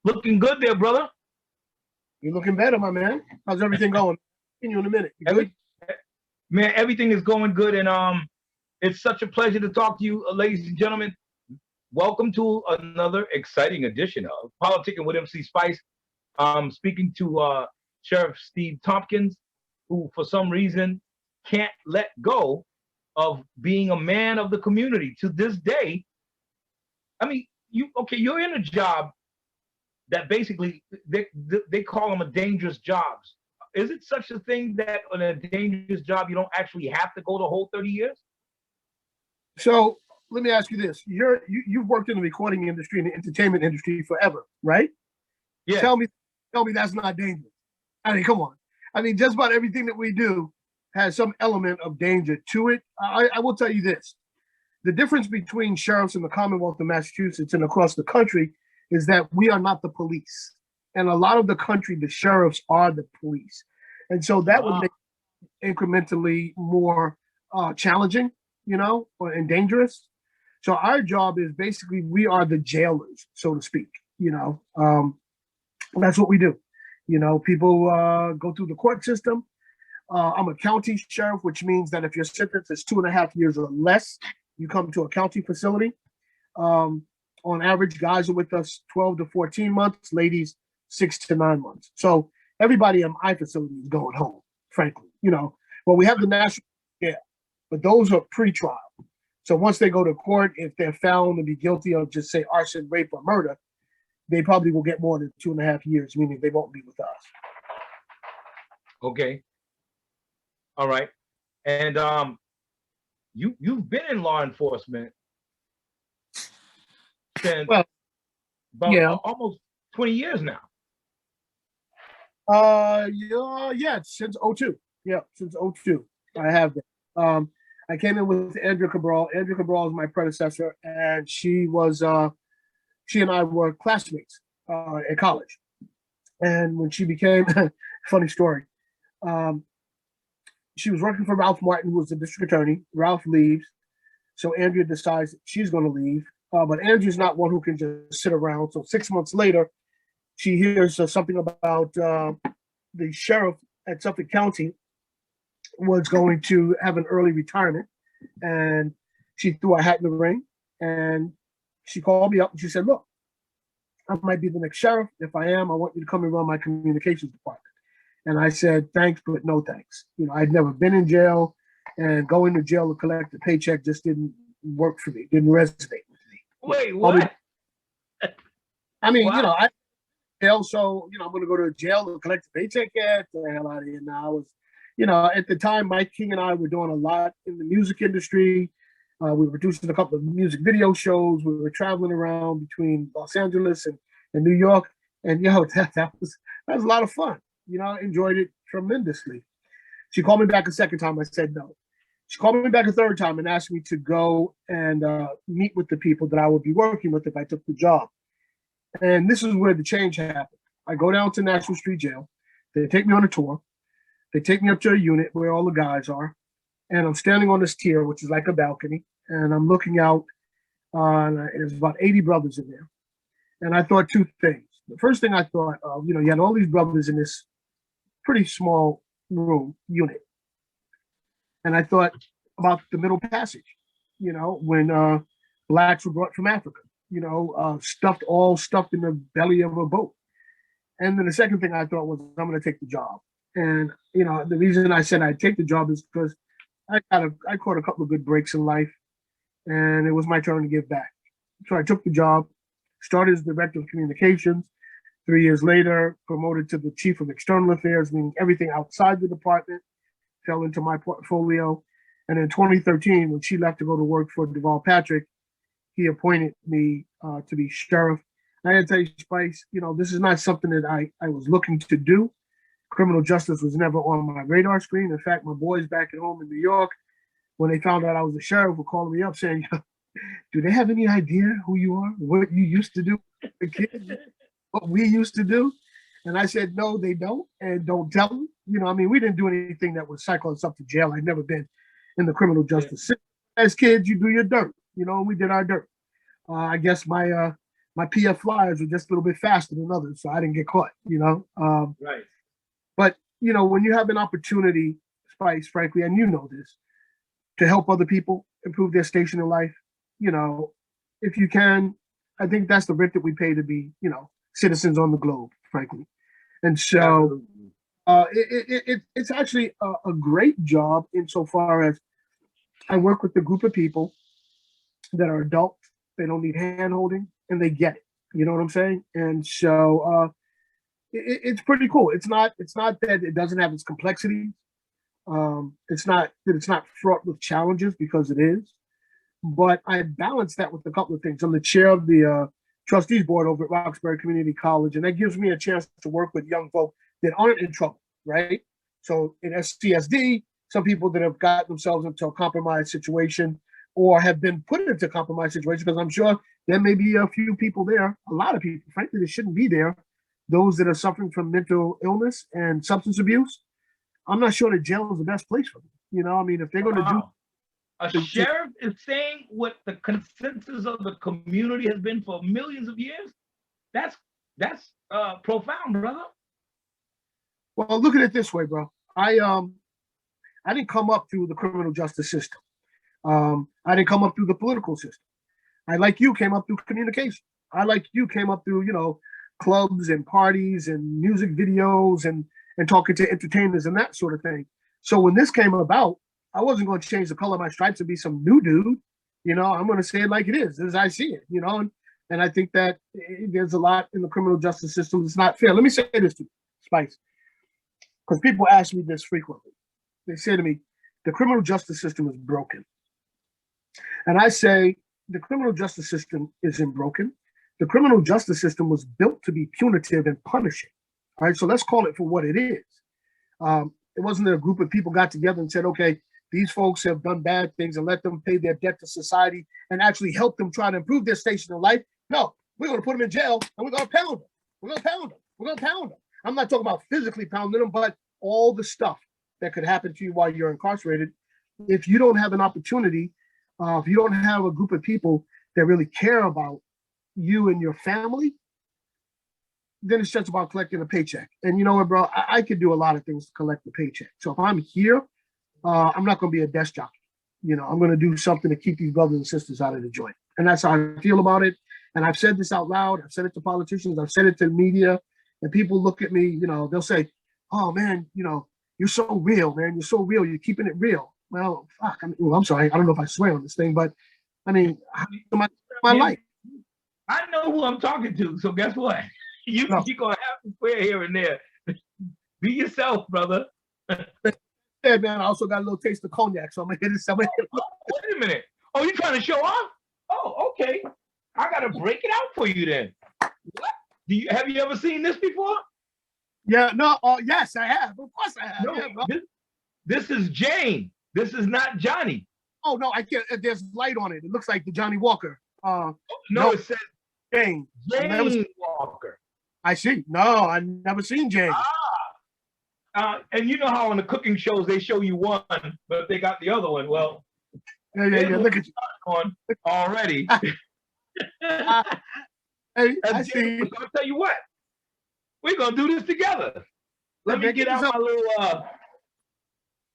Looking good there, brother. You're looking better, my man. How's everything going? See you in a minute. You good? Man, everything is going good, and it's such a pleasure to talk to you, ladies and gentlemen. Welcome to another exciting edition of Politickin with MC Spice. Speaking to Sheriff Steve Tompkins, who for some reason can't let go of being a man of the community to this day. I mean, you're in a job that basically they call them a dangerous jobs. Is it such a thing that on a dangerous job you don't actually have to go the whole 30 years? So let me ask you this: you've worked in the recording industry and the entertainment industry forever, right? Yeah. Tell me that's not dangerous. I mean, come on. I mean, just about everything that we do has some element of danger to it. I will tell you this: the difference between sheriffs in the Commonwealth of Massachusetts and across the country is that we are not the police. And a lot of the country, the sheriffs are the police. And so that would make it incrementally more challenging, and dangerous. So our job is basically, we are the jailers, so to speak, that's what we do. People go through the court system. I'm a county sheriff, which means that if your sentence is 2.5 years or less, you come to a county facility. On average, guys are with us 12 to 14 months, ladies 6 to 9 months. So everybody in my facility is going home, frankly. Well, we have the national, but those are pre-trial. So once they go to court, if they're found to be guilty of, just say, arson, rape, or murder, they probably will get more than 2.5 years, meaning they won't be with us. Okay. All right. And you've been in law enforcement since almost 20 years now. Since 2002. Yeah, since 2002. I have been. I came in with Andrea Cabral. Andrea Cabral is my predecessor, and she and I were classmates at college. And when she became, funny story, she was working for Ralph Martin, who was the district attorney. Ralph leaves, so Andrea decides she's going to leave. But Andrea's not one who can just sit around. So 6 months later, she hears something about the sheriff at Suffolk County was going to have an early retirement. And she threw her hat in the ring. And she called me up and she said, look, I might be the next sheriff. If I am, I want you to come and run my communications department. And I said, thanks, but no thanks. I'd never been in jail, and going to jail to collect a paycheck just didn't work for me, didn't resonate. Wait, what? I mean, wow. I jail, so I'm going to go to jail and collect a paycheck. Get the hell out of here now. I was, at the time, Mike King and I were doing a lot in the music industry. We were producing a couple of music video shows. We were traveling around between Los Angeles and New York, and that was a lot of fun. Enjoyed it tremendously. She called me back a second time. I said no. She called me back a third time and asked me to go and meet with the people that I would be working with if I took the job. And this is where the change happened. I go down to National Street Jail. They take me on a tour. They take me up to a unit where all the guys are. And I'm standing on this tier, which is like a balcony. And I'm looking out. And there's about 80 brothers in there. And I thought two things. The first thing I thought, you had all these brothers in this pretty small room unit. And I thought about the Middle Passage, when blacks were brought from Africa, stuffed in the belly of a boat. And then the second thing I thought was, I'm going to take the job. And, the reason I said I'd take the job is because I caught a couple of good breaks in life, and it was my turn to give back. So I took the job, started as director of communications. 3 years later, promoted to the chief of external affairs, meaning everything outside the department fell into my portfolio. And in 2013, when she left to go to work for Deval Patrick, he appointed me to be sheriff. And I had to tell you, Spice, this is not something that I was looking to do. Criminal justice was never on my radar screen. In fact, my boys back at home in New York, when they found out I was a sheriff, were calling me up saying, do they have any idea who you are, what you used to do as a kid, what we used to do? And I said, no, they don't, and don't tell them. We didn't do anything that would cycle us up to jail. I'd never been in the criminal justice system. As kids, you do your dirt, and we did our dirt. I guess my my PF flyers were just a little bit faster than others, so I didn't get caught, Right. But, when you have an opportunity, Spice, frankly, and you know this, to help other people improve their station in life, if you can, I think that's the rent that we pay to be, citizens on the globe, frankly. And so it's actually a great job insofar as I work with a group of people that are adults. They don't need hand holding and they get it. You know what I'm saying? And so it's pretty cool. It's not that it doesn't have its complexities. It's not that it's not fraught with challenges, because it is. But I balance that with a couple of things. I'm the chair of the trustees board over at Roxbury Community College, and that gives me a chance to work with young folk that aren't in trouble, right? So in SCSD, some people that have gotten themselves into a compromised situation or have been put into a compromised situation, because I'm sure there may be a few people there, a lot of people, frankly, that shouldn't be there. Those that are suffering from mental illness and substance abuse, I'm not sure that jail is the best place for them. I mean, if they're going to do... A sheriff is saying what the consensus of the community has been for millions of years. That's profound, brother. Well, look at it this way, bro. I didn't come up through the criminal justice system. I didn't come up through the political system. I, like you, came up through communication. I, like you, came up through, clubs and parties and music videos and talking to entertainers and that sort of thing. So when this came about, I wasn't going to change the color of my stripes and be some new dude. I'm going to say it like it is, as I see it, and I think that there's a lot in the criminal justice system that's not fair. Let me say this to you, Spice, because people ask me this frequently. They say to me, the criminal justice system is broken. And I say, the criminal justice system isn't broken. The criminal justice system was built to be punitive and punishing. All right, so let's call it for what it is. It wasn't that a group of people got together and said, okay, these folks have done bad things and let them pay their debt to society and actually help them try to improve their station in life. No, we're going to put them in jail and we're going to pound them. We're going to pound them. We're going to pound them. I'm not talking about physically pounding them, but all the stuff that could happen to you while you're incarcerated. If you don't have an opportunity, if you don't have a group of people that really care about you and your family, then it's just about collecting a paycheck. And you know what, bro? I could do a lot of things to collect the paycheck. So if I'm here, I'm not going to be a desk jockey. I'm going to do something to keep these brothers and sisters out of the joint. And that's how I feel about it. And I've said this out loud. I've said it to politicians. I've said it to the media. And people look at me, they'll say, oh, man, you're so real, man. You're so real. You're keeping it real. Well, fuck. I'm sorry. I don't know if I swear on this thing, but I mean, my life. I know who I'm talking to. So guess what? You're going to have to swear here and there. Be yourself, brother. Yeah, man, I also got a little taste of cognac, so I'm gonna hit it somewhere. Wait a minute. Oh, you trying to show off? Oh, okay. I gotta break it out for you then. What? Have you ever seen this before? Yeah, no, yes, I have. Of course I have. No, yeah, this is Jane. This is not Johnny. Oh no, I can't. There's light on it. It looks like the Johnny Walker. No, it says Jane. Jane Walker. I see. No, I never seen Jane. And you know how on the cooking shows they show you one, but they got the other one. Well, yeah. Look at you on already. Hey, I see. I'll tell you what. We're gonna do this together. Let me get out my little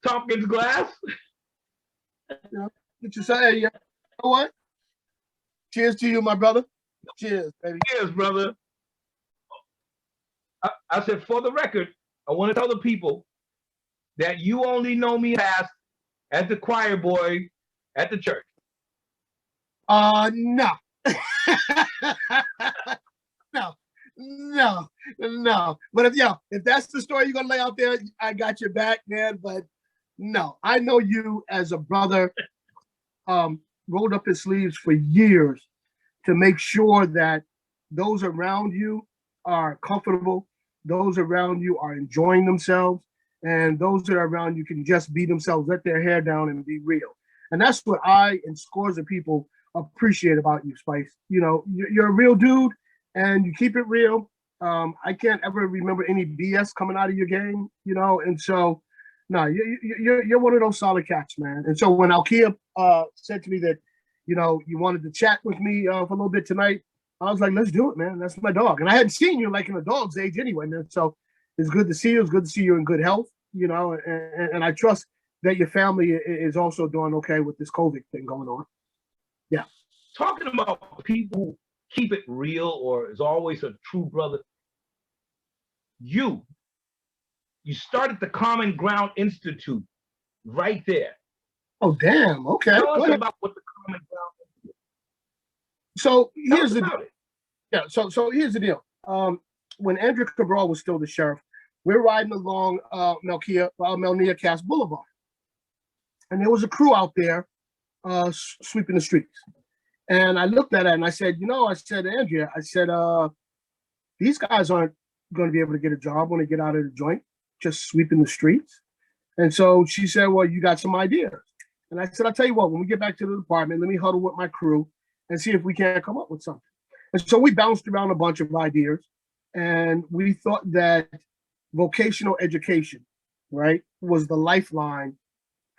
Tompkins glass. Get you say, you know what? Cheers to you, my brother. Cheers, baby. Cheers, brother. I said, for the record, I want to tell the people that you only know me as the choir boy at the church. No. No. But if that's the story you're gonna lay out there, I got your back, man. But no, I know you as a brother, rolled up his sleeves for years to make sure that those around you are comfortable, those around you are enjoying themselves, and those that are around you can just be themselves, let their hair down and be real. And that's what I and scores of people appreciate about you, Spice. You're a real dude and you keep it real. I can't ever remember any BS coming out of your game, and so no, you're one of those solid cats, man. And so when Alkia said to me that, you wanted to chat with me for a little bit tonight, I was like, let's do it, man. That's my dog. And I hadn't seen you like in a dog's age anyway, man. So it's good to see you. It's good to see you in good health, you know, and I trust that your family is also doing okay with this COVID thing going on. Yeah. Talking about people who keep it real or is always a true brother. You started the Common Ground Institute right there. Oh, damn. Okay. Tell us about what the Common Ground Institute is. So here's the deal. Yeah, so here's the deal. When Andrew Cabral was still the sheriff, we're riding along Melnia Cass Boulevard. And there was a crew out there sweeping the streets. And I looked at it and I said, Andrea, these guys aren't going to be able to get a job when they get out of the joint, just sweeping the streets. And so she said, well, you got some ideas. And I said, I'll tell you what, when we get back to the department, let me huddle with my crew and see if we can't come up with something. And so we bounced around a bunch of ideas, and we thought that vocational education, right, was the lifeline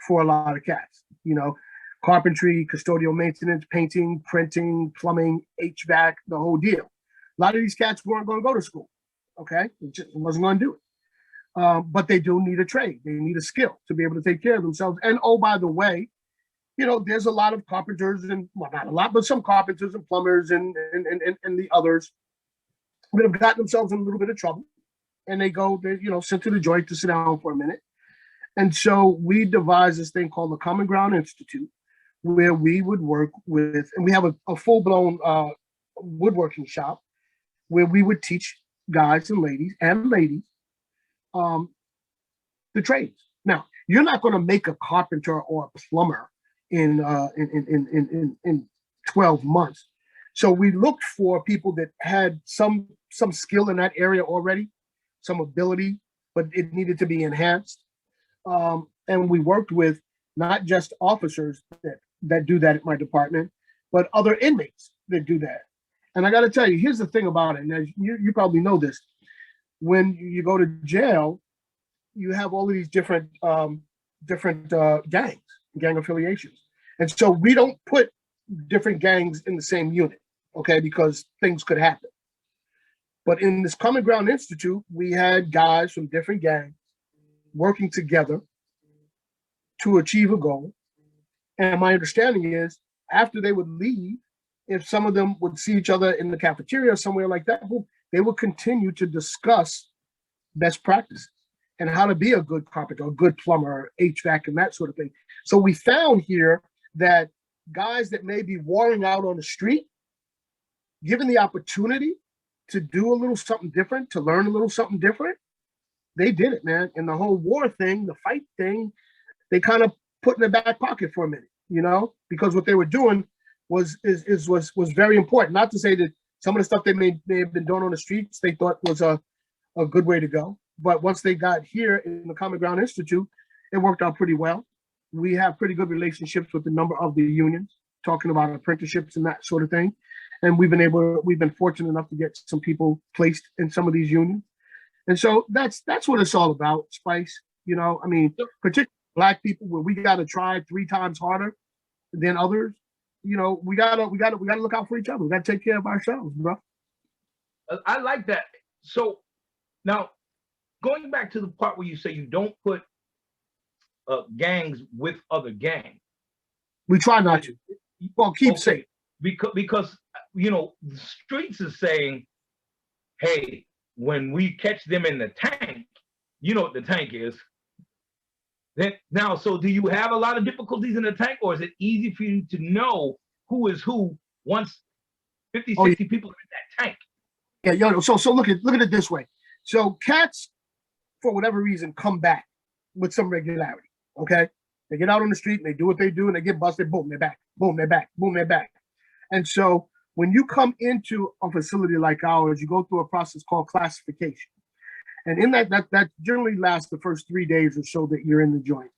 for a lot of cats. You know, carpentry, custodial maintenance, painting, printing, plumbing, HVAC, the whole deal. A lot of these cats weren't going to go to school, okay? It wasn't going to do it. But they do need a trade. They need a skill to be able to take care of themselves. And oh, by the way, you know, there's a lot of carpenters and, well, not a lot, but some carpenters and plumbers and the others that have gotten themselves in a little bit of trouble. And they're sent to the joint to sit down for a minute. And so we devised this thing called the Common Ground Institute, where we would work with, and we have a full-blown woodworking shop where we would teach guys and ladies the trades. Now, you're not going to make a carpenter or a plumber in 12 months. So we looked for people that had some skill in that area already, some ability, but it needed to be enhanced. And we worked with not just officers that do that at my department, but other inmates that do that. And I got to tell you, here's the thing about it. And you probably know this. When you go to jail, you have all of these different gangs, gang affiliations. And so we don't put different gangs in the same unit, okay, because things could happen. But in this Common Ground Institute, we had guys from different gangs working together to achieve a goal. And my understanding is after they would leave, if some of them would see each other in the cafeteria or somewhere like that, they would continue to discuss best practices and how to be a good carpenter, a good plumber, HVAC, and that sort of thing. So we found here that guys that may be warring out on the street, given the opportunity to do a little something different, to learn a little something different, they did it, man. And the whole war thing, the fight thing, they kind of put in their back pocket for a minute, you know, because what they were doing was very important. Not to say that some of the stuff they may have been doing on the streets they thought was a good way to go. But once they got here in the Common Ground Institute, it worked out pretty well. We have pretty good relationships with a number of the unions, talking about apprenticeships and that sort of thing. And we've been fortunate enough to get some people placed in some of these unions. And so that's what it's all about, Spice. You know, I mean, particularly Black people, where we got to try 3 times harder than others. You know, we gotta look out for each other. We gotta take care of ourselves, bro. I like that. So now, going back to the part where you say you don't put gangs with other gangs. We try not to. Well, keep safe. Because you know, the streets is saying, hey, when we catch them in the tank, you know what the tank is. Then now, so do you have a lot of difficulties in the tank, or is it easy for you to know who is who once 50, 60 people are in that tank? Yeah, yo, so look at it this way. So cats, for whatever reason, come back with some regularity. Okay, they get out on the street and they do what they do, and they get busted. Boom, they're back. Boom, they're back. Boom, they're back. And so when you come into a facility like ours, you go through a process called classification. And in that generally lasts the first 3 days or so that you're in the joint.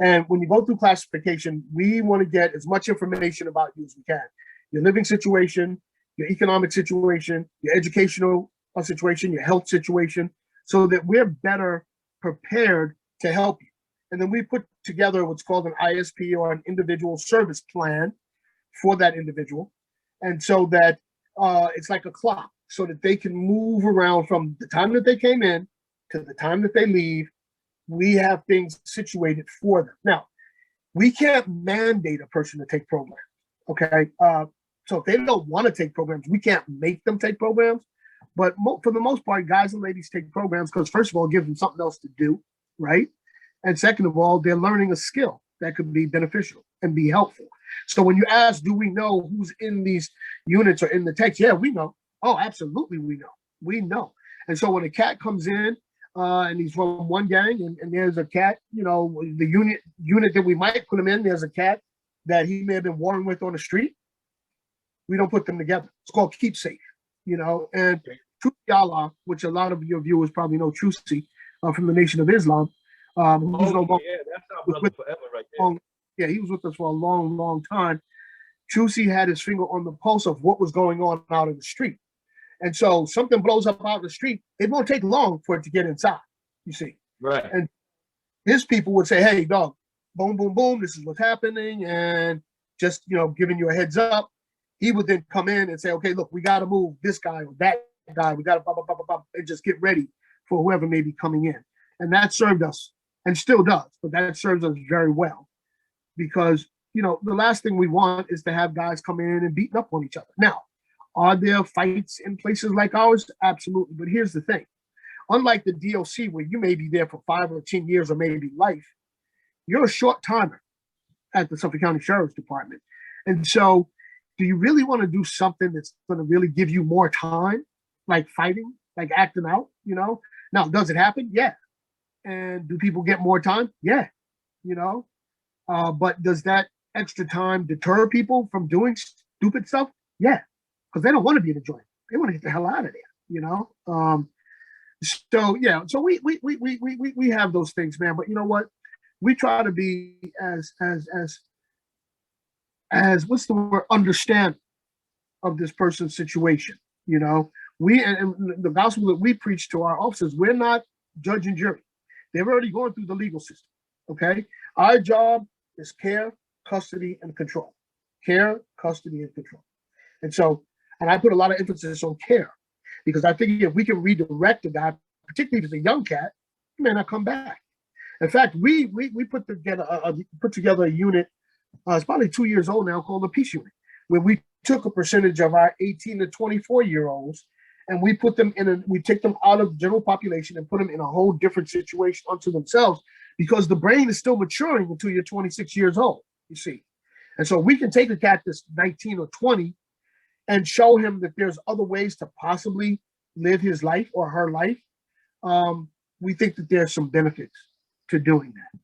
And when you go through classification, we want to get as much information about you as we can. Your living situation, your economic situation, your educational situation, your health situation, so that we're better prepared to help you. And then we put together what's called an ISP, or an individual service plan, for that individual. And so that it's like a clock so that they can move around from the time that they came in to the time that they leave. We have things situated for them. Now, we can't mandate a person to take programs, okay? So if they don't want to take programs, we can't make them take programs. But for the most part, guys and ladies take programs because, first of all, it gives them something else to do, right? And second of all, they're learning a skill that could be beneficial and be helpful. So when you ask, do we know who's in these units or in the text? Yeah, we know. Oh, absolutely, we know. We know. And so when a cat comes in and he's from one gang and there's a cat, you know, the unit that we might put him in, there's a cat that he may have been warring with on the street, we don't put them together. It's called keep safe, you know. And Trucy Allah, which a lot of your viewers probably know Trucy from the Nation of Islam, that's our brother forever right there. Yeah, he was with us for a long, long time. Trucy had his finger on the pulse of what was going on out in the street. And so something blows up out in the street, it won't take long for it to get inside, you see. Right. And his people would say, hey, dog, boom, boom, boom, this is what's happening, and just, you know, giving you a heads up. He would then come in and say, okay, look, we got to move this guy or that guy. We got to blah, blah, blah, blah, blah, and just get ready for whoever may be coming in. And that served us, and still does, but that serves us very well. Because, you know, the last thing we want is to have guys come in and beating up on each other. Now, are there fights in places like ours? Absolutely. But here's the thing. Unlike the DOC, where you may be there for 5 or 10 years or maybe life, you're a short timer at the Suffolk County Sheriff's Department. And so do you really want to do something that's going to really give you more time, like fighting, like acting out, you know? Now, does it happen? Yeah. And do people get more time? Yeah. You know? But does that extra time deter people from doing stupid stuff? Yeah. Because they don't want to be in the joint. They want to get the hell out of there, you know? So yeah, so we have those things, man. But you know what? We try to be as what's the word, understanding of this person's situation. You know, we and the gospel that we preach to our officers, we're not judge and jury. They've already gone through the legal system. Okay, our job is care, custody, and control. Care, custody, and control. And so, and I put a lot of emphasis on care because I think if we can redirect a guy, particularly if it's a young cat, he may not come back. In fact, we put together a unit. It's probably 2 years old now, called the Peace Unit, where we took a percentage of our 18 to 24-year-olds and we put them we take them out of general population and put them in a whole different situation unto themselves, because the brain is still maturing until you're 26 years old, you see. And so we can take a cat that's 19 or 20 and show him that there's other ways to possibly live his life or her life. We think that there's some benefits to doing that.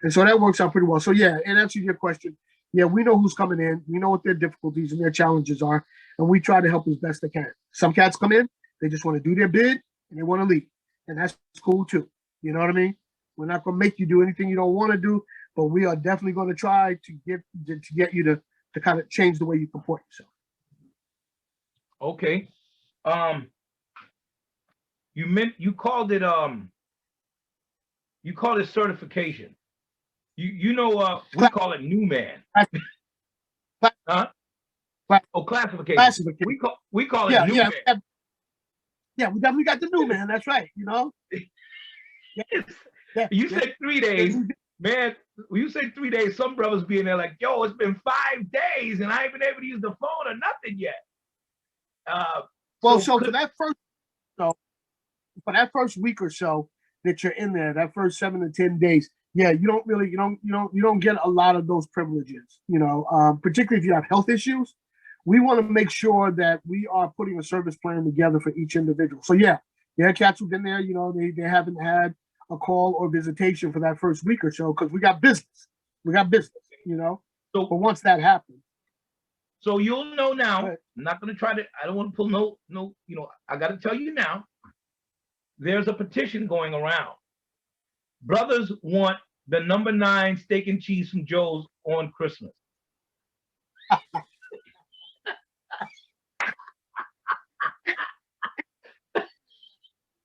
And so that works out pretty well. So yeah, in answer to your question, yeah, we know who's coming in. We know what their difficulties and their challenges are, and we try to help as best they can. Some cats come in, they just want to do their bid and they want to leave, and that's cool too. You know what I mean? We're not going to make you do anything you don't want to do, but we are definitely going to try to get you to kind of change the way you comport yourself. Okay. You called it certification. You know we call it new man. Huh? Oh, classification. We call it new man. Yeah, we definitely got the new man. That's right. You know. Yeah, you said 3 days, man. When you say 3 days, some brothers be in there like, yo, it's been 5 days and I ain't been able to use the phone or nothing yet. For that first week or so that you're in there, that first 7 to 10 days, yeah, you don't get a lot of those privileges, you know, particularly if you have health issues. We want to make sure that we are putting a service plan together for each individual. So yeah, cats who've been there, you know, they haven't had a call or visitation for that first week or so because we got business, you know. So, but once that happens, so you'll know now. I'm not going to try to. I don't want to pull no. You know, I got to tell you now. There's a petition going around. Brothers want the number 9 steak and cheese from Joe's on Christmas.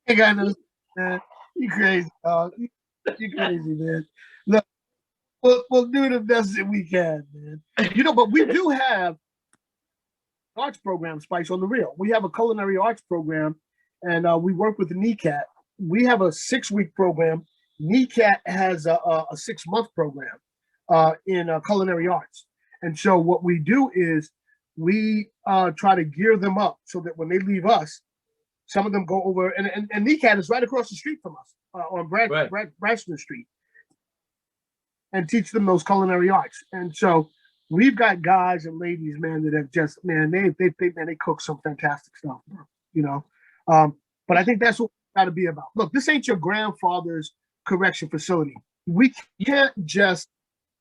Hey, guys, you crazy, dog. You crazy, man. Look, we'll do the best that we can, man. You know, but we do have arts program, Spice, on the real. We have a culinary arts program, and we work with the NECAT. We have a 6-week program. NECAT has a 6-month program in culinary arts. And so what we do is we try to gear them up so that when they leave us, some of them go over, and NECAT is right across the street from us on Braxton Street, and teach them those culinary arts. And so we've got guys and ladies, man, that have just, man, they cook some fantastic stuff, bro, you know. But I think that's what we got to be about. Look, this ain't your grandfather's correction facility. We can't just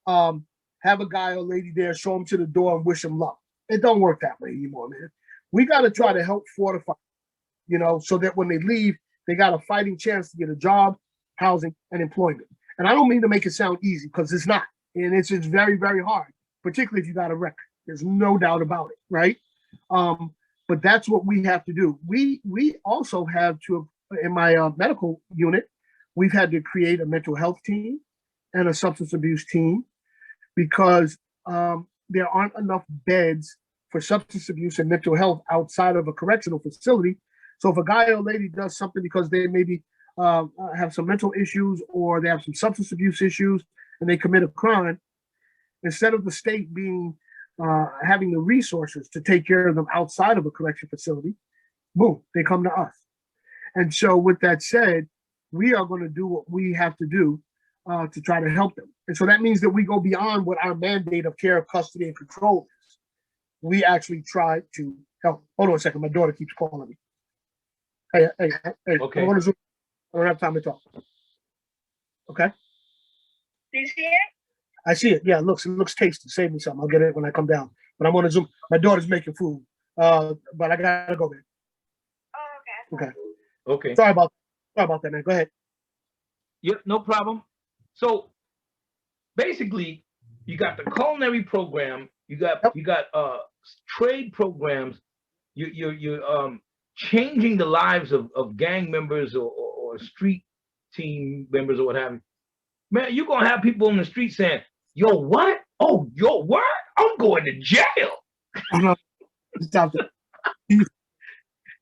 have a guy or lady there, show them to the door and wish them luck. It don't work that way anymore, man. We got to try to help fortify, you know, so that when they leave, they got a fighting chance to get a job, housing, and employment. And I don't mean to make it sound easy, because it's not. And it's very, very hard, particularly if you got a record. There's no doubt about it, right? But that's what we have to do. We also have to, in my medical unit, we've had to create a mental health team and a substance abuse team, because there aren't enough beds for substance abuse and mental health outside of a correctional facility. So if a guy or lady does something because they maybe have some mental issues, or they have some substance abuse issues, and they commit a crime, instead of the state being having the resources to take care of them outside of a correction facility, boom, they come to us. And so with that said, we are going to do what we have to do to try to help them. And so that means that we go beyond what our mandate of care, custody, and control is. We actually try to help. Hold on a second. My daughter keeps calling me. Hey. Okay. I don't have time to talk. Okay. Do you see it? I see it. Yeah, it looks tasty. Save me some. I'll get it when I come down. But I'm on a Zoom. My daughter's making food. But I gotta go, man. Oh, okay. Okay. Sorry about that, man. Go ahead. Yep, no problem. So basically, you got the culinary program, you got trade programs, you're changing the lives of gang members or street team members or what have you. Man, you're gonna have people on the street saying, "Yo, what? Oh, yo, what? I'm going to jail." Stop it.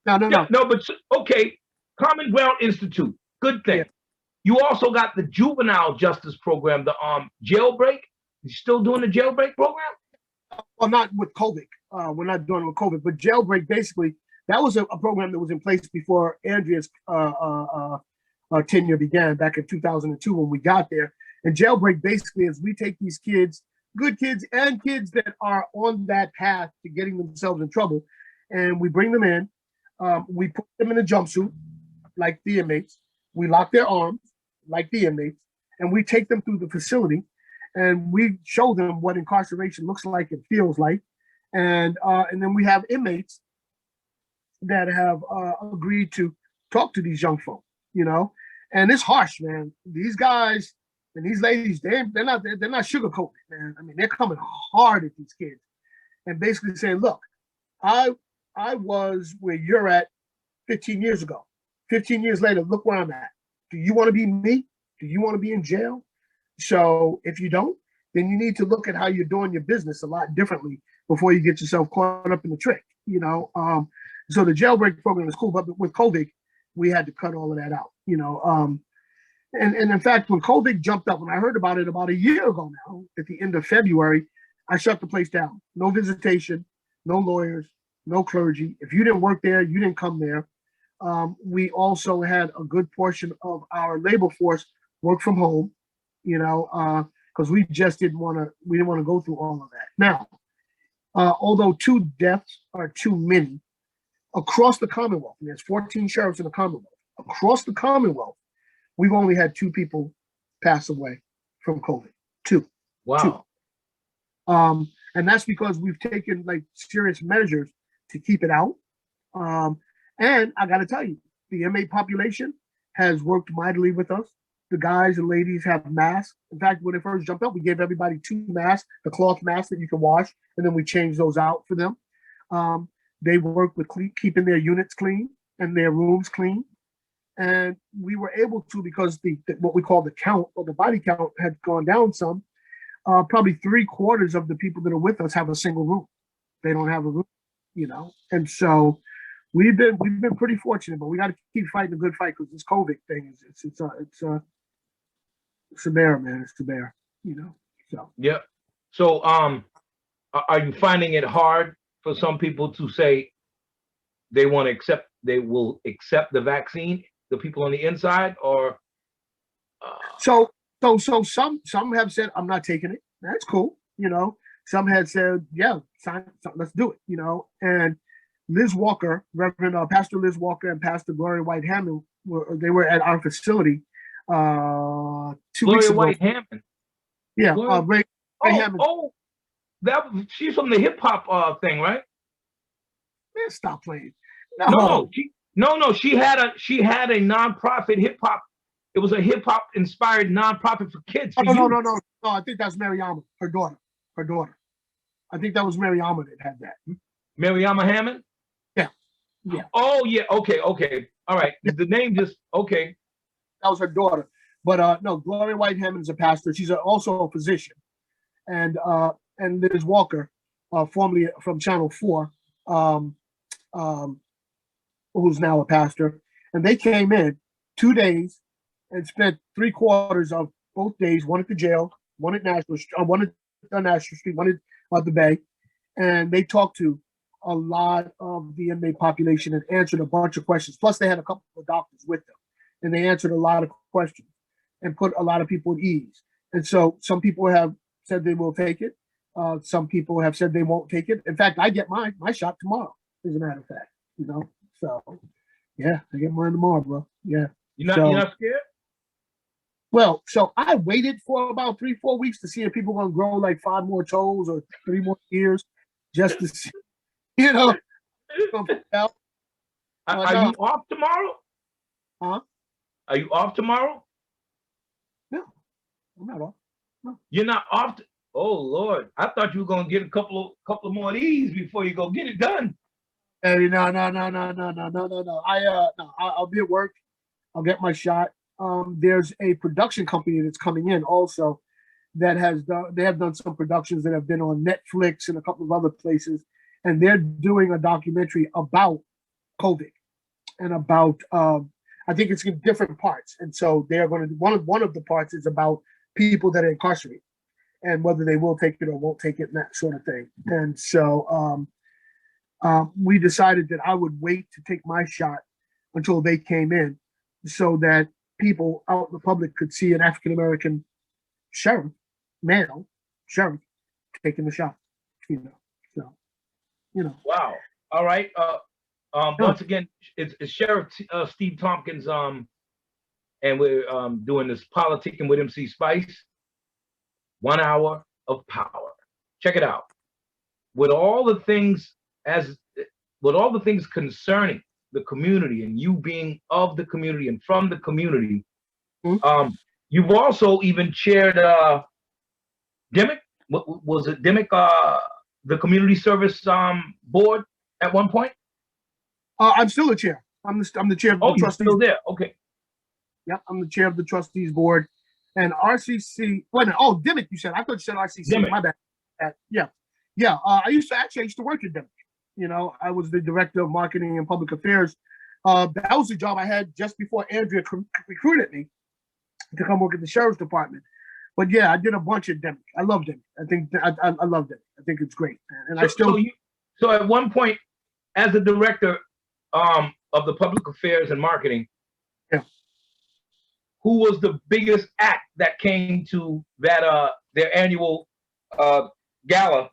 No. No, but okay. Common Ground Institute, good thing. Yeah. You also got the juvenile justice program, the jailbreak. You still doing the jailbreak program? Well, not with COVID. We're not doing it with COVID, but jailbreak, basically, that was a program that was in place before Andrea's tenure began back in 2002 when we got there. And jailbreak basically is we take these kids, good kids and kids that are on that path to getting themselves in trouble, and we bring them in. We put them in a jumpsuit like the inmates. We lock their arms like the inmates, and we take them through the facility, and we show them what incarceration looks like and feels like. And then we have inmates that have agreed to talk to these young folk, you know. And it's harsh, man. These guys and these ladies, they're not sugarcoating, man. I mean, they're coming hard at these kids and basically saying, look, I was where you're at 15 years ago. 15 years later, look where I'm at. Do you want to be me? Do you want to be in jail? So if you don't, then you need to look at how you're doing your business a lot differently before you get yourself caught up in the trick, you know. So the jailbreak program is cool, but with COVID, we had to cut all of that out, you know. And in fact, when COVID jumped up, when I heard about it about a year ago now, at the end of February, I shut the place down. No visitation, no lawyers, no clergy. If you didn't work there, you didn't come there. We also had a good portion of our labor force work from home, you know, because we didn't want to go through all of that. Now, although 2 deaths are too many across the Commonwealth, and there's 14 sheriffs in the Commonwealth, across the Commonwealth, we've only had 2 people pass away from COVID. 2. Wow. 2. And that's because we've taken like serious measures to keep it out. And I got to tell you, the inmate population has worked mightily with us. The guys and ladies have masks. In fact, when it first jumped up, we gave everybody 2 masks, the cloth masks that you can wash, and then we changed those out for them. They work with keeping their units clean and their rooms clean. And we were able to, because what we call the count or the body count had gone down some. Probably 3/4 of the people that are with us have a single room. They don't have a room. And so we've been pretty fortunate, but we got to keep fighting a good fight because this COVID thing it's a bear, man. It's a bear, So yeah. So are you finding it hard for some people to say they will accept the vaccine, the people on the inside, or so some have said I'm not taking it. That's cool, Some had said, yeah, let's do it, And Liz Walker, Reverend Pastor Liz Walker and Pastor Gloria White Hammond, they were at our facility 2 weeks ago. White Hammond? Yeah, Ray Hammond. Oh, she's from the hip hop thing, right? Man, stop playing. No, she had a nonprofit hip hop. It was a hip hop inspired nonprofit for kids. No. I think that's Mariama, her daughter. I think that was Mariama that had that. Mariama Hammond? Yeah. Oh yeah. Okay. All right. The name just okay. That was her daughter. But no, Gloria White Hammond is a pastor. She's also a physician. And Liz Walker, formerly from Channel 4, who's now a pastor. And they came in 2 days and spent 3/4 of both days, one at the jail, one at National Street, one at National Street, one at the Bay. And they talked to a lot of the inmate population and answered a bunch of questions. Plus, they had a couple of doctors with them. And they answered a lot of questions and put a lot of people at ease. And so some people have said they will take it. Some people have said they won't take it. In fact, I get my shot tomorrow, as a matter of fact. So yeah, I get mine tomorrow, bro. Yeah. You're not scared? Well, so I waited for about 3-4 weeks to see if people were gonna grow like 5 more toes or 3 more ears, just to see, Are you off tomorrow? Huh? Are you off tomorrow? No, I'm not off. No. You're not off. Oh Lord, I thought you were gonna get a couple of more of these before you go get it done. Hey, no. I'll be at work. I'll get my shot. There's a production company that's coming in also that they have done some productions that have been on Netflix and a couple of other places, and they're doing a documentary about COVID and about I think it's in different parts. And so they're going to one of the parts is about people that are incarcerated and whether they will take it or won't take it and that sort of thing. And so we decided that I would wait to take my shot until they came in so that people out in the public could see an African-American male sheriff taking the shot, So, Wow. All right. Once again, it's Sheriff Steve Tompkins, and we're doing this Politickin with MC Spice. 1 hour of power. Check it out. With all the things concerning the community and you being of the community and from the community, you've also even chaired DIMIC. Was it DIMIC, the community service board at one point? I'm still the chair. I'm the chair of the trustees. You're still there. Okay. Yep, I'm the chair of the trustees board. And RCC. DIMIC. You said. I thought you said RCC. DIMIC. My bad. Yeah. I used to work at DIMIC. I was the director of marketing and public affairs. That was the job I had just before Andrea recruited me to come work at the sheriff's department. But yeah, I did a bunch of DIMIC. I loved it. I think I loved it. I think it's great, and I still. So at one point, as the director of the public affairs and marketing, who was the biggest act that came to that their annual gala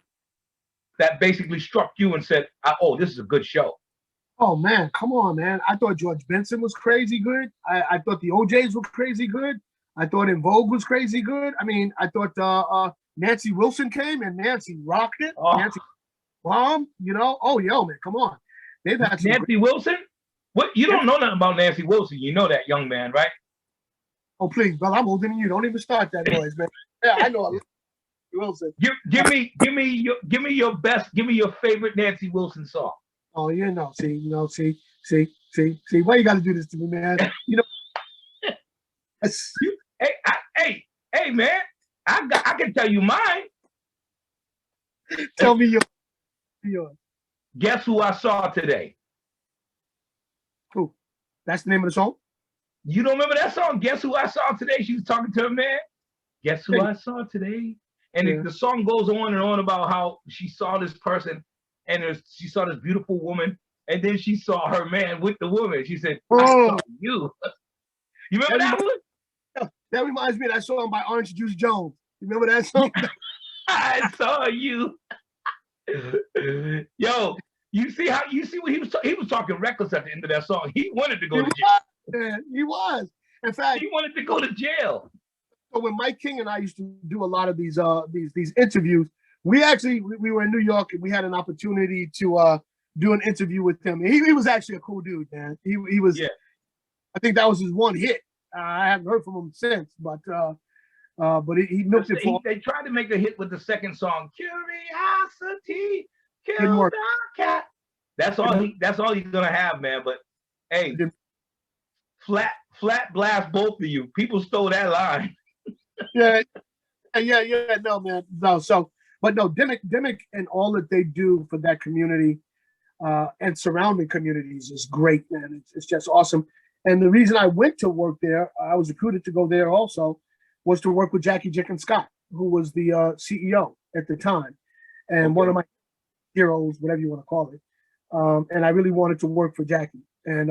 that basically struck you and said, "Oh, this is a good show"? Oh man, come on, man! I thought George Benson was crazy good. I thought the OJs were crazy good. I thought In Vogue was crazy good. I mean, I thought Nancy Wilson came and Nancy rocked it. Oh. Nancy bomb, Oh, yo, man, come on. They've had some Nancy Wilson? What? You don't know nothing about Nancy Wilson. You know that, young man, right? Oh, please, brother, I'm older than you. Don't even start that noise, man. Yeah, I know. Wilson. Give me your best. Give me your favorite Nancy Wilson song. Oh, see. Why you got to do this to me, man? Hey, man. I can tell you mine. Tell me yours. Guess Who I Saw Today? Who? That's the name of the song? You don't remember that song? Guess Who I Saw Today? She was talking to a man. Guess who I saw today? And the song goes on and on about how she saw this person and she saw this beautiful woman, and then she saw her man with the woman. She said, I saw you. You remember that one? That reminds me of that song by Orange Juice Jones. You remember that song? I saw you. Yo, you see what he was talking reckless at the end of that song. He wanted to go to jail. Man, he was. In fact, he wanted to go to jail. So when Mike King and I used to do a lot of these interviews, we were in New York and we had an opportunity to do an interview with him. He was actually a cool dude, man. He was. Yeah. I think that was his one hit. I haven't heard from him since, but he milked it for. They tried to make a hit with the second song, "Curiosity Killed Our Cat." That's all he's gonna have, man. But hey, flat blast both of you. People stole that line. Yeah, no, man, no. So, but no, Dimmick and all that they do for that community and surrounding communities is great, man. It's just awesome. And the reason I went to work there, I was recruited to go there also, was to work with Jackie Jenkins Scott, who was the CEO at the time, and one of my heroes, whatever you want to call it. And I really wanted to work for Jackie, and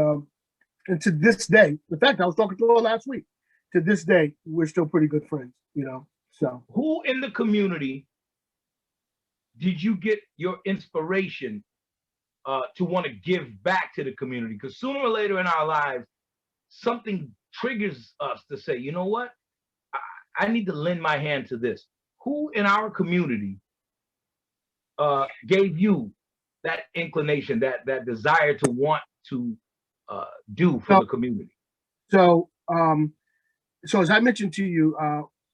to this day, in fact, I was talking to her last week. To this day, we're still pretty good friends, you know. So, who in the community did you get your inspiration to want to give back to the community? Because sooner or later in our lives, something triggers us to say, you know what, I need to lend my hand to this. Who in our community gave you that inclination, that desire to want to do for the community? So as I mentioned to you,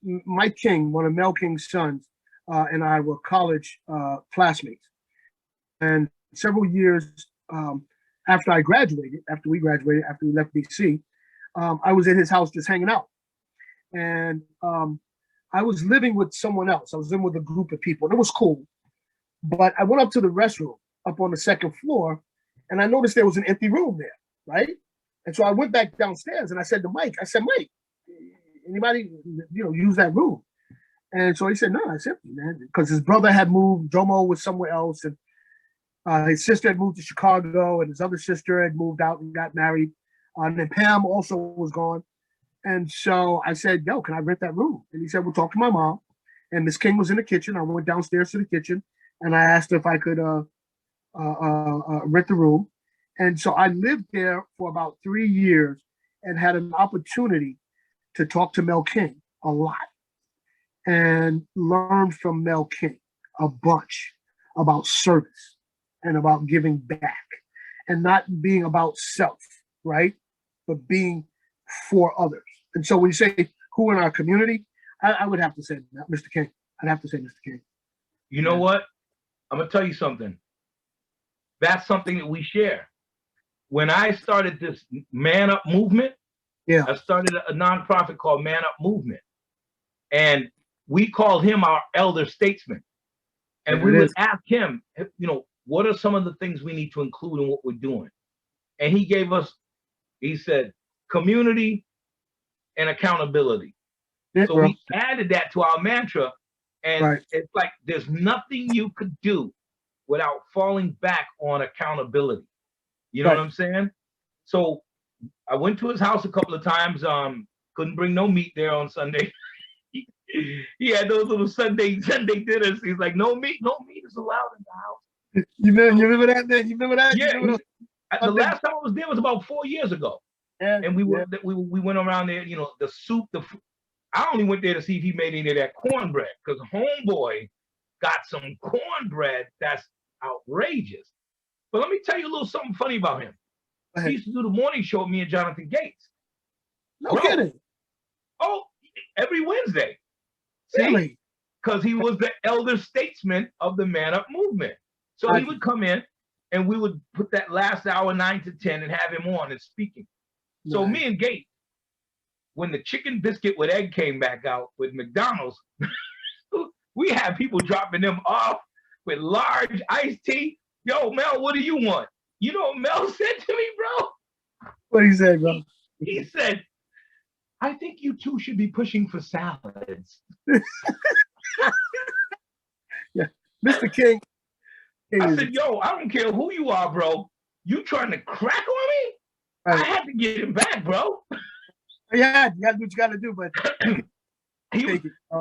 Mike King, one of Mel King's sons, and I were college classmates. And several years after we graduated, after we left BC, I was at his house just hanging out. And I was living with someone else. I was living with a group of people, and it was cool. But I went up to the restroom up on the second floor, and I noticed there was an empty room there, right? And so I went back downstairs, and I said to Mike, Mike, anybody, use that room? And so he said, no, it's empty, man. Because his brother had moved, Jomo was somewhere else, and his sister had moved to Chicago, and his other sister had moved out and got married. And then Pam also was gone. And so I said, yo, can I rent that room? And he said, well, talk to my mom. And Miss King was in the kitchen. I went downstairs to the kitchen, and I asked her if I could rent the room. And so I lived there for about 3 years and had an opportunity to talk to Mel King a lot and learn from Mel King a bunch about service and about giving back and not being about self, right? But being for others. And so when you say who in our community, I would have to say Mr. King. I'd have to say Mr. King. You know what? I'm going to tell you something. That's something that we share. When I started this Man Up movement, I started a nonprofit called Man Up Movement. And we called him our elder statesman. And we would ask him, what are some of the things we need to include in what we're doing? And he said, community and accountability. So we added that to our mantra. And it's like there's nothing you could do without falling back on accountability. You know what I'm saying? So I went to his house a couple of times. Couldn't bring no meat there on Sunday. He had those little Sunday dinners. He's like, no meat is allowed in the house. You remember that, man? You remember that? Yeah. The last time I was there was about 4 years ago. Yeah, and we went around there, the soup, I only went there to see if he made any of that cornbread, because homeboy got some cornbread that's outrageous. But let me tell you a little something funny about him. He used to do the morning show with me and Jonathan Gates. No kidding. Oh, every Wednesday. Really? Because he was the elder statesman of the Man Up movement. So he would come in and we would put that last hour, 9 to 10, and have him on and speaking. So me and Gates, when the chicken biscuit with egg came back out with McDonald's, we had people dropping them off with large iced tea. yo, Mel, what do you want? You know what Mel said to me, bro? What do you say, bro? He said, I think you two should be pushing for salads. Yeah, Mr. King. I said, yo, I don't care who you are, bro. You trying to crack on me? Right. I had to get him back, bro. Yeah, you got to do what you got to do, but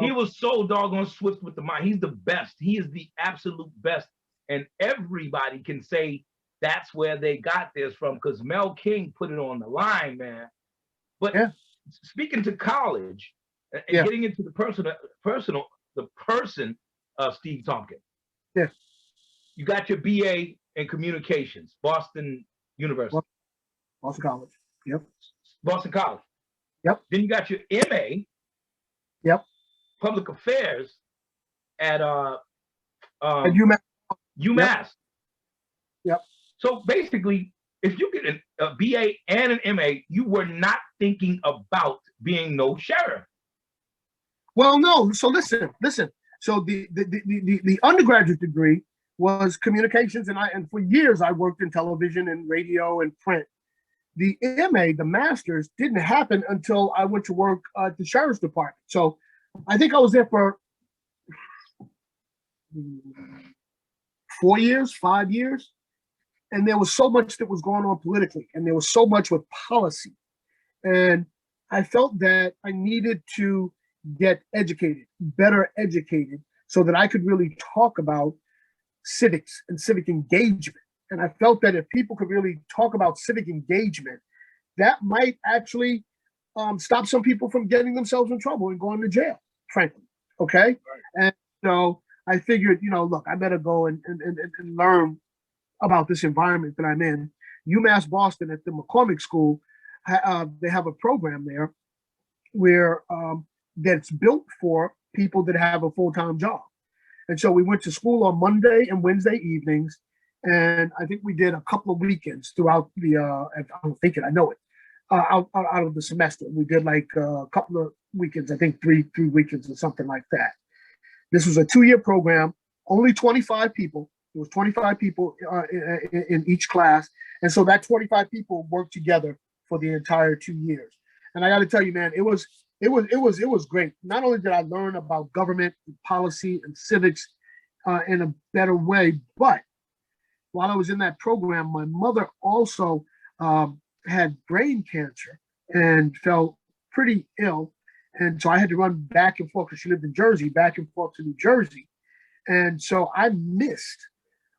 he was so doggone swift with the mind. He's the best. He is the absolute best. And everybody can say that's where they got this from, because Mel King put it on the line, man. But speaking to college and getting into the person, Steve Tompkins. Yeah. You got your BA in communications, Boston University. Boston College. Yep. Boston College. Yep. Then you got your MA. Yep. Public affairs at UMass. UMass. Yep. So basically, if you get a BA and an MA, you were not thinking about being no sheriff. Well, no. So listen. So the undergraduate degree was communications, and for years I worked in television and radio and print. The MA, the master's, didn't happen until I went to work at the sheriff's department. So I think I was there for 4 years, 5 years. And there was so much that was going on politically, and there was so much with policy. And I felt that I needed to get educated, better educated, so that I could really talk about civics and civic engagement. And I felt that if people could really talk about civic engagement, that might actually stop some people from getting themselves in trouble and going to jail, frankly. Okay. Right. And so I figured, look, I better go and learn about this environment that I'm in. UMass Boston at the McCormick School, they have a program there where that's built for people that have a full-time job. And so we went to school on Monday and Wednesday evenings. And I think we did a couple of weekends throughout the, I know it, out of the semester. We did like a couple of weekends, I think three weekends or something like that. This was a 2-year program, only 25 people. There was 25 people in each class. And so that 25 people worked together for the entire 2 years. And I got to tell you, man, it was great. Not only did I learn about government and policy and civics in a better way, but while I was in that program, my mother also had brain cancer and felt pretty ill. And so I had to run back and forth, because she lived in Jersey, back and forth to New Jersey. And so I missed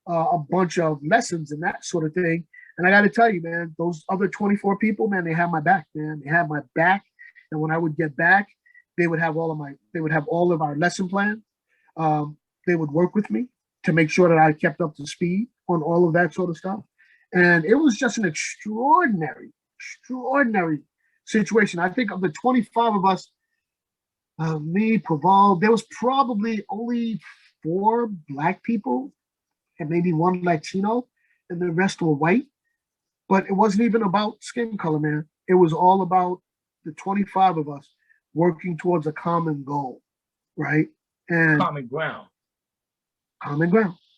a bunch of lessons and that sort of thing. And I got to tell you, man, those other 24 people, man, they had my back, man. They had my back. And when I would get back, they would have all of our lesson plans. They would work with me to make sure that I kept up to speed on all of that sort of stuff. And it was just an extraordinary situation. I think of the 25 of us, me, Paval, there was probably only 4 Black people and maybe 1 Latino, and the rest were white. But it wasn't even about skin color, man. It was all about the 25 of us working towards a common goal, right? And common ground.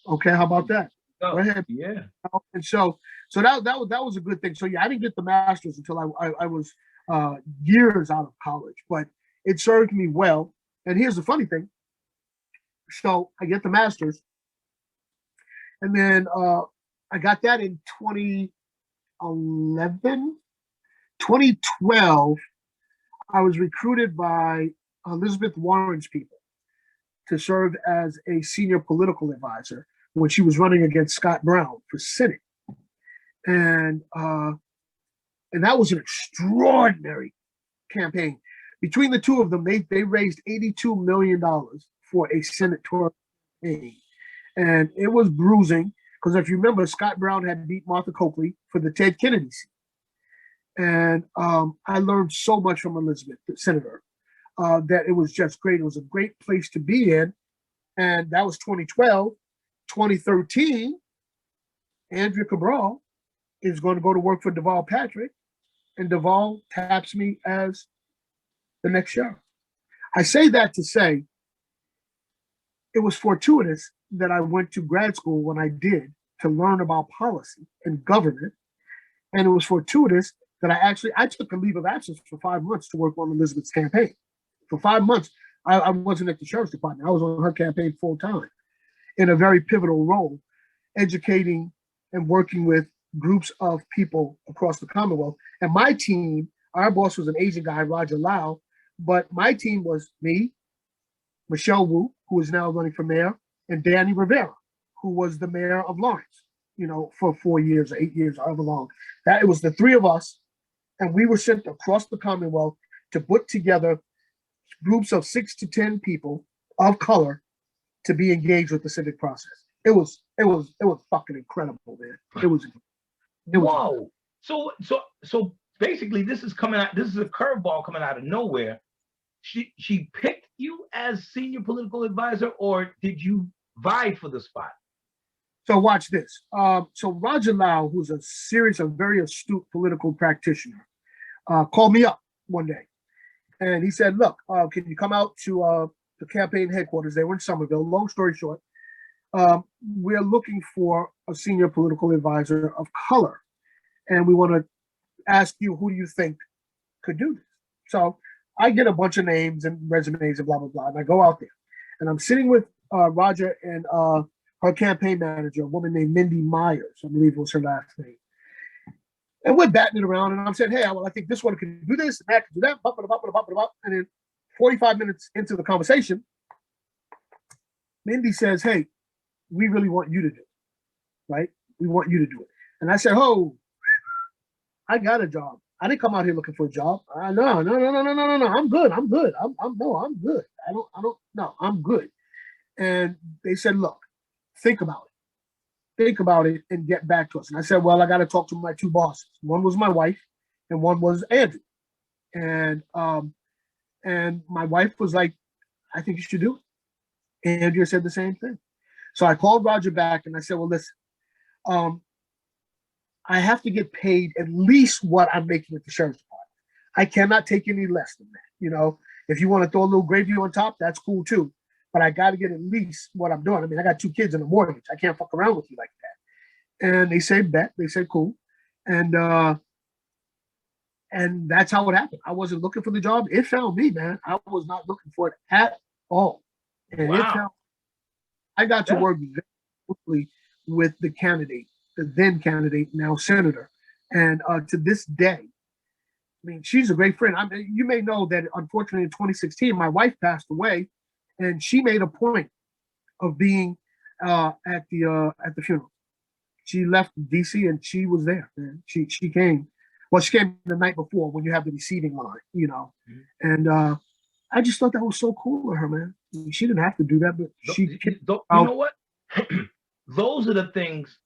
Okay, how about that? Oh, go ahead. Yeah. And so that was a good thing. So yeah, I didn't get the master's until I was years out of college, but it served me well. And here's the funny thing. So I get the master's, and then I got that in 2011. 2012, I was recruited by Elizabeth Warren's people to serve as a senior political advisor when she was running against Scott Brown for Senate. And that was an extraordinary campaign. Between the two of them, they raised $82 million for a senatorial campaign. And it was bruising, because if you remember, Scott Brown had beat Martha Coakley for the Ted Kennedy seat. And I learned so much from Elizabeth, the senator, that it was just great. It was a great place to be in. And that was 2012. 2013, Andrea Cabral is going to go to work for Deval Patrick, and Deval taps me as the next sheriff. I say that to say it was fortuitous that I went to grad school when I did to learn about policy and government. And it was fortuitous that I took a leave of absence for 5 months to work on Elizabeth's campaign. For 5 months, I wasn't at the sheriff's department. I was on her campaign full time in a very pivotal role, educating and working with groups of people across the Commonwealth. And my team, our boss was an Asian guy, Roger Lau, but my team was me, Michelle Wu, who is now running for mayor, and Danny Rivera, who was the mayor of Lawrence, for 4 years or 8 years, however long. It was the three of us, and we were sent across the Commonwealth to put together groups of 6 to 10 people of color to be engaged with the civic process. It was fucking incredible, man. It was whoa. So basically, this is coming out. This is a curveball coming out of nowhere. She picked you as senior political advisor, or did you vie for the spot? So watch this. So Roger Lau, who's a very astute political practitioner, called me up one day, and he said, "Look, can you come out to the campaign headquarters?" They were in Somerville. Long story short, we're looking for a senior political advisor of color, and we want to ask you, who do you think could do this? So I get a bunch of names and resumes and blah, blah, blah. And I go out there, and I'm sitting with Roger and her campaign manager, a woman named Mindy Myers, I believe was her last name. And we're batting it around, and I'm saying, hey, well, I think this one can do this, and that can do that, and then 45 minutes into the conversation, Mindy says, hey, we really want you to do it, right? We want you to do it. And I said, oh, I got a job. I didn't come out here looking for a job. No. I'm good. I'm good. I'm good. I'm good. And they said, look, think about it. Think about it and get back to us. And I said, well, I got to talk to my two bosses. One was my wife and one was Andrew. And my wife was like, I think you should do it. And Andrea said the same thing. So I called Roger back and I said, well, listen, I have to get paid at least what I'm making at the sheriff's department. I cannot take any less than that. If you want to throw a little gravy on top, that's cool too. But I got to get at least what I'm doing. I mean, I got 2 kids and a mortgage. I can't fuck around with you like that. And they said, bet. They said, cool. And that's how it happened. I wasn't looking for the job. It found me, man. I was not looking for it at all. And wow. I got to work very quickly with the then candidate, now senator. And to this day, I mean, she's a great friend. I mean, you may know that unfortunately in 2016, my wife passed away, and she made a point of being at the funeral. She left DC and she was there, man. She came. Well, she came the night before when you have the receiving line, Mm-hmm. And I just thought that was so cool of her, man. I mean, she didn't have to do that, but you know what? Those are the things.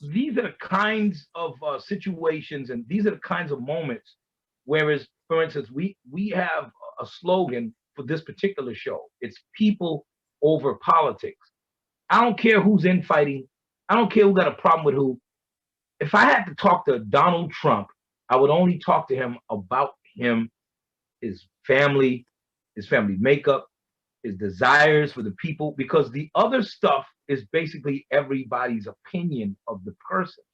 These are the kinds of situations, and these are the kinds of moments. Whereas, for instance, we have a slogan for this particular show. It's people over politics. I don't care who's infighting. I don't care who got a problem with who. If I had to talk to Donald Trump, I would only talk to him about him, his family makeup, his desires for the people, because the other stuff is basically everybody's opinion of the person.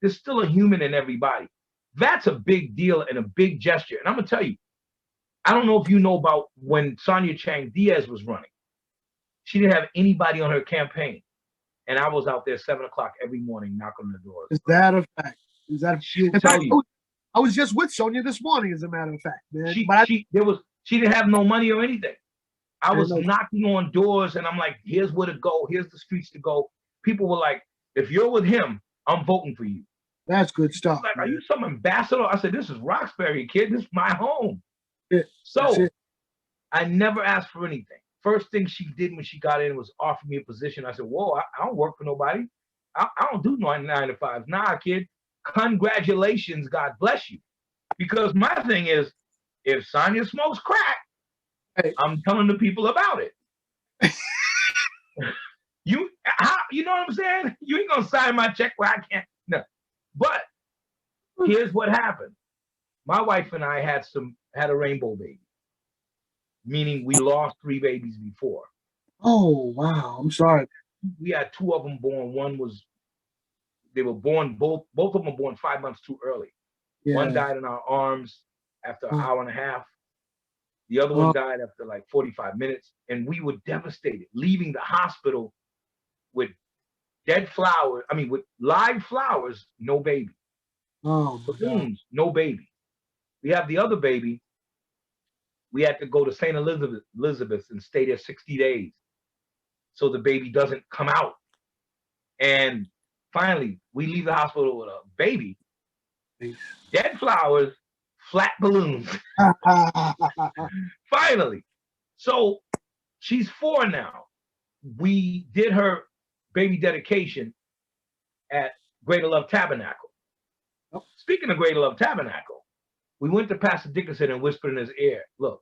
There's still a human in everybody. That's a big deal and a big gesture. And I'm gonna tell you, I don't know if you know about when Sonia Chang Diaz was running. She didn't have anybody on her campaign. And I was out there 7 o'clock every morning knocking on the doors. Is that a fact? She'll tell you. I was just with Sonia this morning, as a matter of fact, man. She didn't have no money or anything. I was knocking on doors and I'm like, here's where to go, here's the streets to go. People were like, if you're with him, I'm voting for you. That's good stuff. Like, man. Are you some ambassador? I said, this is Roxbury, kid. This is my home. So I never asked for anything. First thing she did when she got in was offer me a position. I said, whoa, I don't work for nobody. I don't do 9 to 5. Nah, kid, congratulations, God bless you. Because my thing is, if Sonia smokes crack, I'm telling the people about it. You know what I'm saying? You ain't gonna sign my check where I can't. No. But here's what happened. My wife and I had a rainbow baby, meaning we lost 3 babies before. Oh wow! I'm sorry. we had two of them born. One was, they were born, both of them were born 5 months too early. Yeah. One died in our arms after an Oh. hour and a half. The other one died after like 45 minutes. And we were devastated, leaving the hospital with dead flowers. I mean, with live flowers, no baby. Oh, Balloons, no baby. We have the other baby. We had to go to St. Elizabeth and stay there 60 days so the baby doesn't come out. And finally, we leave the hospital with a baby, dead flowers, flat balloons. Finally. So she's 4 now. We did her baby dedication at Greater Love Tabernacle. Oh. Speaking of Greater Love Tabernacle, we went to Pastor Dickinson and whispered in his ear, look,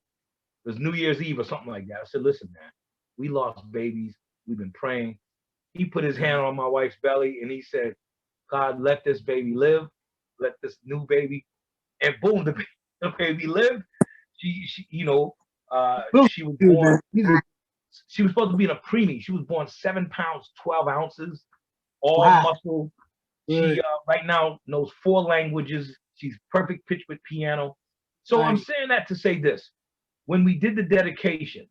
it was New Year's Eve or something like that. I said, listen, man, we lost babies. We've been praying. He put his hand on my wife's belly and he said, God, let this baby live. Let this new baby. And boom, the baby lived. She you know, she was born. She was supposed to be in a preemie. She was born 7 pounds, 12 ounces, all muscle. She right now knows 4 languages. She's perfect pitch with piano. So I'm saying that to say this. When we did the dedication,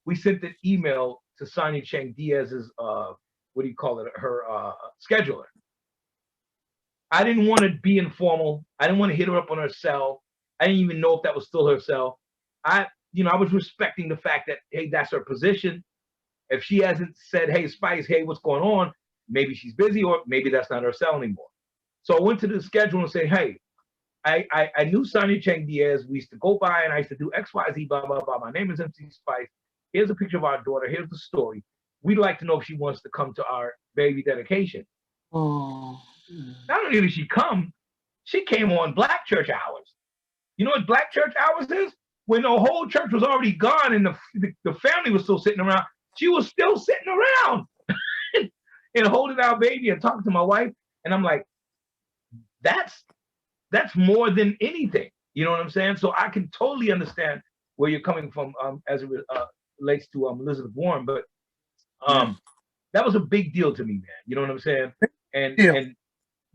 we sent an email to Sonia Chang Diaz's, what do you call it, her scheduler. I didn't want to be informal. I didn't want to hit her up on her cell. I didn't even know if that was still her cell. I was respecting the fact that, hey, that's her position. If she hasn't said, hey, Spice, hey, what's going on? Maybe she's busy or maybe that's not her cell anymore. So I went to the schedule and said, hey, I knew Sonia Chang Diaz. We used to go by and I used to do X, Y, Z, blah, blah, blah. My name is MC Spice. Here's a picture of our daughter. Here's the story. We'd like to know if she wants to come to our baby dedication. Oh. Not only did she come, she came on Black church hours. You know what Black church hours is? When the whole church was already gone and the family was still sitting around, she was still sitting around and holding our baby and talking to my wife. And I'm like, that's more than anything. You know what I'm saying? So I can totally understand where you're coming from as it relates to Elizabeth Warren, but that was a big deal to me, man. You know what I'm saying? And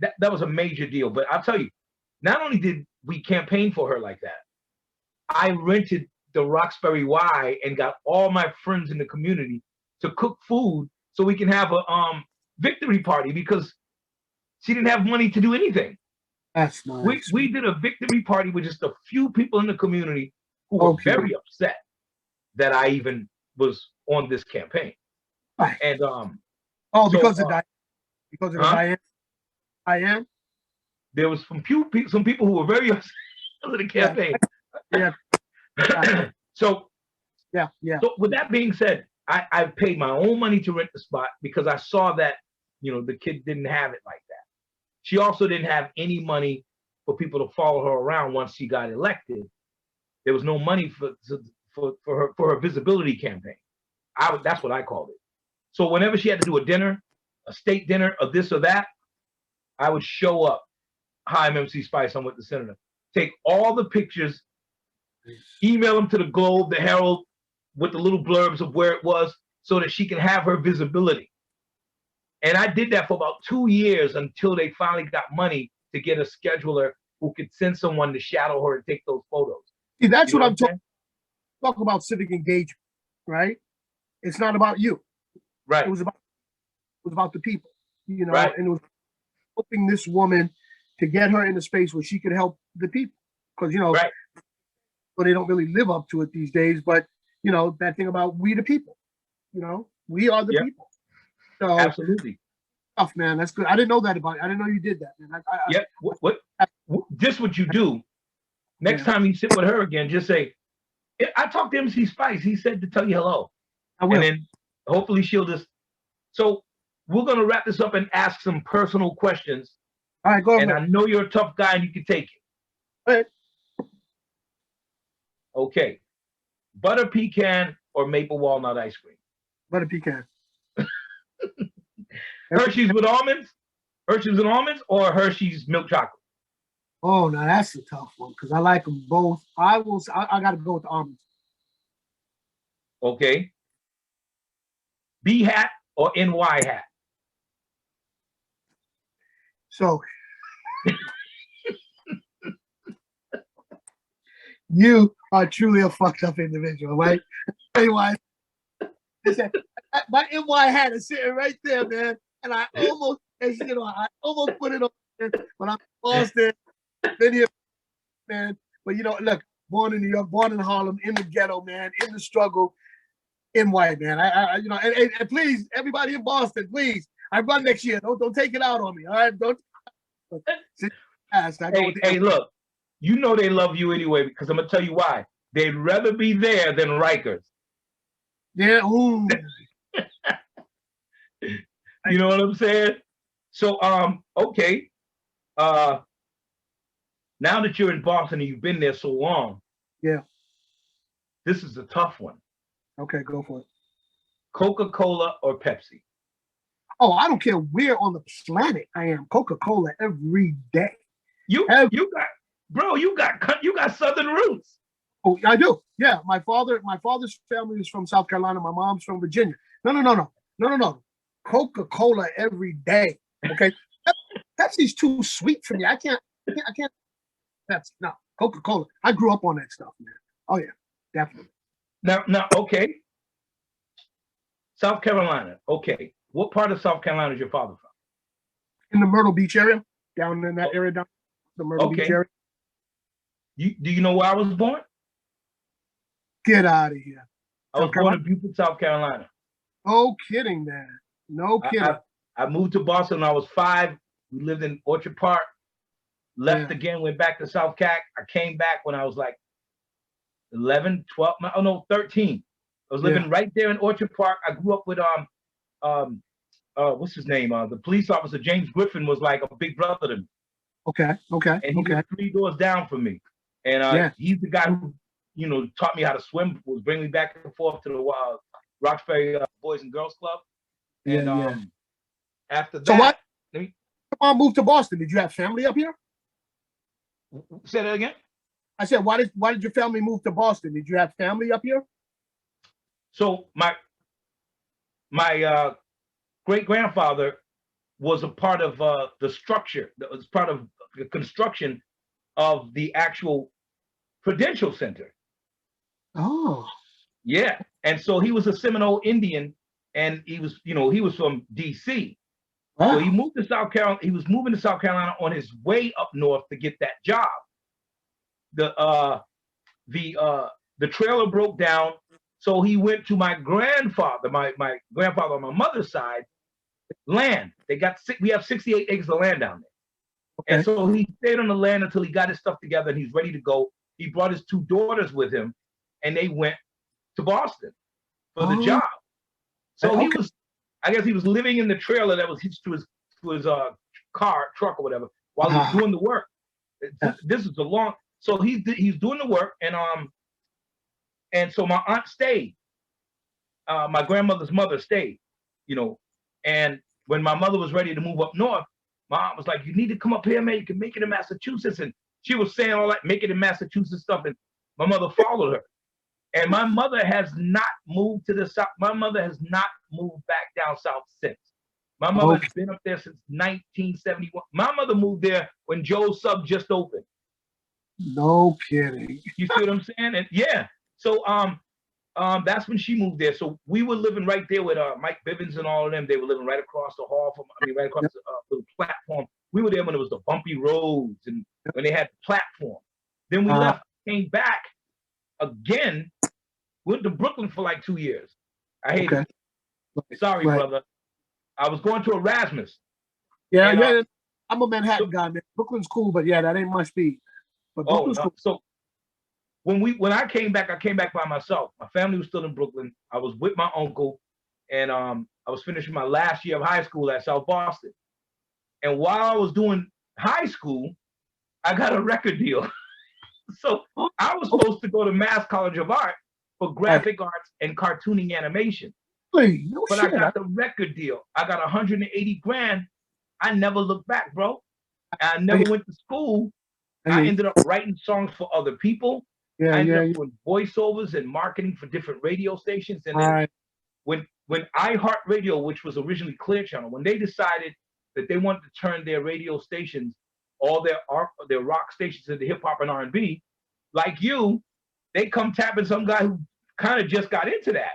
that was a major deal. But I'll tell you, not only did we campaign for her like that, I rented the Roxbury Y and got all my friends in the community to cook food so we can have a victory party because she didn't have money to do anything. That's nice. We did a victory party with just a few people in the community who were very upset that I even was on this campaign. Right. And because of Diane? There was some people who were very upset with the campaign. Yeah. So yeah. So with that being said, I paid my own money to rent the spot because I saw that, the kid didn't have it like that. She also didn't have any money for people to follow her around once she got elected. There was no money for her visibility campaign. That's what I called it. So whenever she had to do a dinner, a state dinner, or this or that, I would show up. Hi, I'm MC Spice. I'm with the senator. Take all the pictures, email them to the Globe, the Herald, with the little blurbs of where it was, so that she can have her visibility. And I did that for about 2 years until they finally got money to get a scheduler who could send someone to shadow her and take those photos. See, that's what I'm talking. Talk about civic engagement, right? It's not about you, right? It was about the people, right. And it was helping this woman to get her in a space where she could help the people, because right. But they don't really live up to it these days. But that thing about we the people, we are the people. So absolutely, tough, man. That's good. I didn't know that about you. I didn't know you did that, man. What you do next time you sit with her again? Just say, I talked to MC Spice. He said to tell you hello. I will. And then hopefully she'll just. So we're gonna wrap this up and ask some personal questions. All right, go ahead. And I know you're a tough guy and you can take it. All right. Okay. Butter pecan or maple walnut ice cream? Butter pecan. Hershey's with almonds? Hershey's with almonds or Hershey's milk chocolate? Oh, now that's a tough one because I like them both. I got to go with the almonds. Okay. Bee hat or NY hat? So you are truly a fucked up individual, right? Anyway, my NY hat is sitting right there, man, and I almost put it on there when I'm Boston, been here, man. But look, born in New York, born in Harlem, in the ghetto, man, in the struggle, NY, man. And please, everybody in Boston, please, I run next year. Don't take it out on me, all right? Don't. Hey, look, you know they love you anyway, because I'm gonna tell you why. They'd rather be there than Rikers. Yeah. Ooh. You know what I'm saying? So, okay. Now that you're in Boston and you've been there so long, yeah, this is a tough one. Okay, go for it. Coca-Cola or Pepsi? Oh, I don't care where on the planet I am. Coca-Cola every day. You got Southern roots. Oh, I do. Yeah, my father's family is from South Carolina. My mom's from Virginia. No. Coca-Cola every day. Okay, Pepsi's too sweet for me. I can't. Pepsi. No, Coca-Cola. I grew up on that stuff, man. Oh yeah, definitely. Now, okay. South Carolina. Okay, what part of South Carolina is your father from? In the Myrtle Beach area, down in that area, down the Myrtle Beach area. Do you know where I was born? Get out of here. I was born in Beaufort, South Carolina. No kidding, man. No kidding. I moved to Boston when I was 5. We lived in Orchard Park. Left again, went back to South Cac. I came back when I was like 11, 12, 13. I was living right there in Orchard Park. I grew up with what's his name? The police officer James Griffin was like a big brother to me. Okay. And he was 3 doors down from me. And he's the guy who, taught me how to swim, was bringing me back and forth to the Roxbury Boys and Girls Club. And after that, so what? Your mom moved to Boston. Did you have family up here? Say that again. I said, why did your family move to Boston? Did you have family up here? So my great grandfather was a part of the structure. That was part of the construction of the actual Prudential Center. Oh, yeah. And so he was a Seminole Indian, and he was from D.C. Wow. So he moved to South Carolina. He was moving to South Carolina on his way up north to get that job. The trailer broke down, so he went to my grandfather, my grandfather on my mother's side, land. We have 68 acres of land down there. Okay. And so he stayed on the land until he got his stuff together and he's ready to go. He brought his 2 daughters with him, and they went to Boston for the job. So I guess he was living in the trailer that was hitched to his truck or whatever while he was doing the work. This is so he's doing the work, and so my aunt stayed. My grandmother's mother stayed, and when my mother was ready to move up north, my aunt was like, "You need to come up here, man. You can make it in Massachusetts." And she was saying all that, make it in Massachusetts stuff, and my mother followed her. And my mother has not moved to the south. My mother has not moved back down south since. My mother's been up there since 1971. My mother moved there when Joe's Sub just opened. No kidding. You see what I'm saying? And so that's when she moved there. So we were living right there with Mike Bivens and all of them. They were living right across the hall right across the little platform. We were there when it was the bumpy roads and when they had the platform. Then we left, came back again, went to Brooklyn for like 2 years. I hated it. Sorry, brother. I was going to Erasmus. Yeah. I'm a Manhattan guy, man. Brooklyn's cool, but that ain't my speed. But Brooklyn's cool. So when I came back by myself. My family was still in Brooklyn. I was with my uncle, and I was finishing my last year of high school at South Boston. And while I was doing high school, I got a record deal. So I was supposed to go to Mass College of Art for graphic arts and cartooning animation. But I got the record deal. I got 180 grand. I never looked back, bro. I never went to school. I ended up writing songs for other people. I ended up doing voiceovers and marketing for different radio stations. And then when iHeartRadio, which was originally Clear Channel, when they decided that they wanted to turn their radio stations, all their rock stations into hip hop and R&B, like you, they come tapping some guy who kind of just got into that.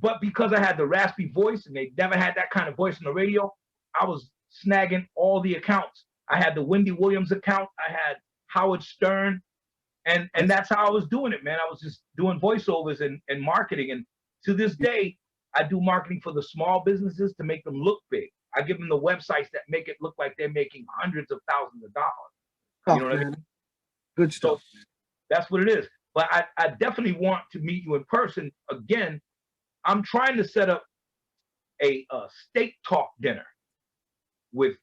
But because I had the raspy voice and they never had that kind of voice on the radio, I was snagging all the accounts. I had the Wendy Williams account. I had Howard Stern. And that's how I was doing it, man. I was just doing voiceovers and marketing. And to this day, I do marketing for the small businesses to make them look big. I give them the websites that make it look like they're making hundreds of thousands of dollars. Oh, you know what I mean? Good stuff. So that's what it is. But I definitely want to meet you in person again. I'm trying to set up a steak talk dinner with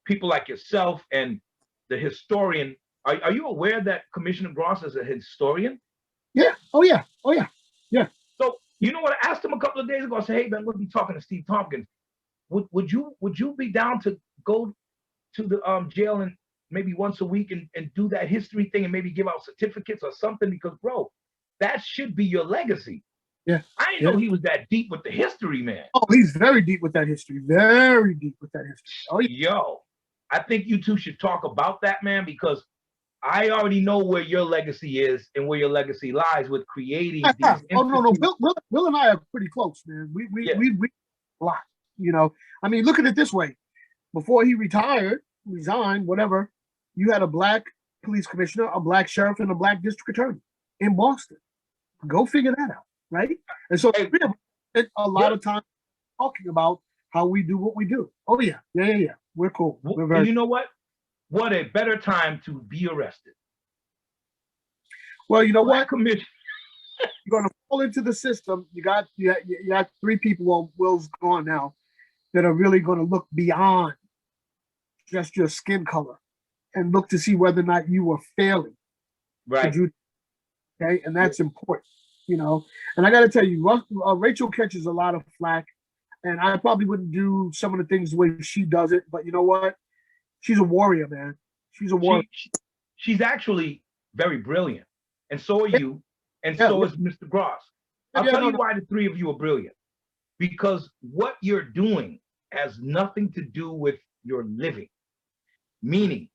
people like yourself and the historian. Are you aware that Commissioner Gross is a historian? Yeah. Oh, yeah. Oh, yeah. Yeah. So, you know what? I asked him a couple of days ago. I said, hey, man, look, I'm talking to Steve Tompkins. Would you be down to go to the jail and maybe once a week and do that history thing and maybe give out certificates or something? Because, bro, that should be your legacy. Yeah. I didn't know he was that deep with the history, man. Oh, he's very deep with that history. Very deep with that history. Oh, yeah. Yo, I think you two should talk about that, man, because I already know where your legacy is and where your legacy lies with creating these. Oh, no. Will and I are pretty close, man. We a lot, you know. I mean, look at it this way. Before he resigned, whatever, you had a black police commissioner, a black sheriff, and a black district attorney in Boston. Go figure that out, right? And so we have a lot of time talking about how we do what we do. Oh, yeah. We're cool. You know what? What a better time to be arrested. Well, you know what? Commission. You're going to fall into the system. You got 3 people, well, Will's gone now, that are really going to look beyond just your skin color and look to see whether or not you were failing. Right. Okay, and that's important, you know. And I got to tell you, Rachel catches a lot of flack, and I probably wouldn't do some of the things the way she does it, but you know what? She's a warrior, man. She's a warrior. She's actually very brilliant. And so are you. And so is Mr. Gross. I'll tell you why the 3 of you are brilliant. Because what you're doing has nothing to do with your living. Meaning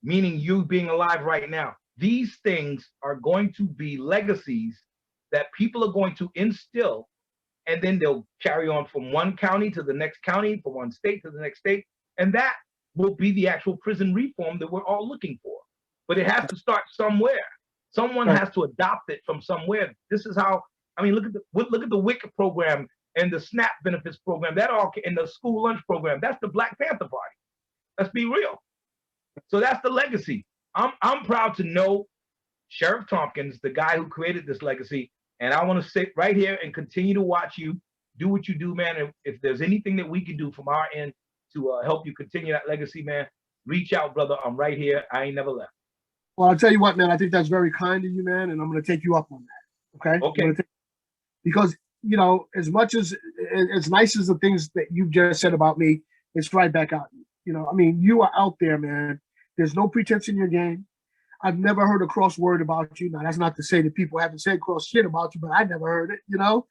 you being alive right now. These things are going to be legacies that people are going to instill, and then they'll carry on from one county to the next county, from one state to the next state. And that will be the actual prison reform that we're all looking for. But it has to start somewhere. Someone has to adopt it from somewhere. This is how, I mean, look at the WIC program and the SNAP benefits program, that all in the school lunch program. That's the Black Panther Party. Let's be real. So that's the legacy. I'm proud to know Sheriff Tompkins, the guy who created this legacy, and I want to sit right here and continue to watch you do what you do, man. And if there's anything that we can do from our end to help you continue that legacy, man, reach out, brother. I'm right here. I ain't never left. Well, I'll tell you what, man, I think that's very kind of you, man, and I'm going to take you up on that. Okay? Okay. Because, you know, as much as nice as the things that you just said about me, it's right back out. You know, I mean, you are out there, man. There's no pretense in your game. I've never heard a cross word about you. Now, that's not to say that people haven't said cross shit about you, but I never heard it, you know?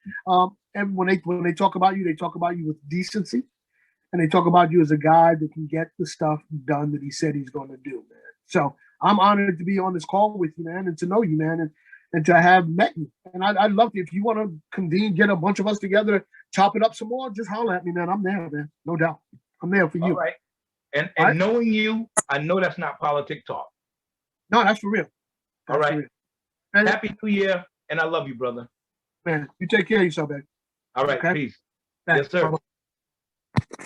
And when they talk about you, they talk about you with decency, and they talk about you as a guy that can get the stuff done that he said he's going to do, man. So I'm honored to be on this call with you, man, and to know you, man, and to have met you. And I'd love to, if you want to convene, get a bunch of us together, chop it up some more, just holler at me, man. I'm there, man. No doubt. I'm there for you. All right. And knowing you, I know that's not politic talk. No, that's for real. All right. Happy New Year, and I love you, brother. Man, you take care of yourself, man. All right. Okay? Peace. Thanks. Yes, sir. Bye-bye.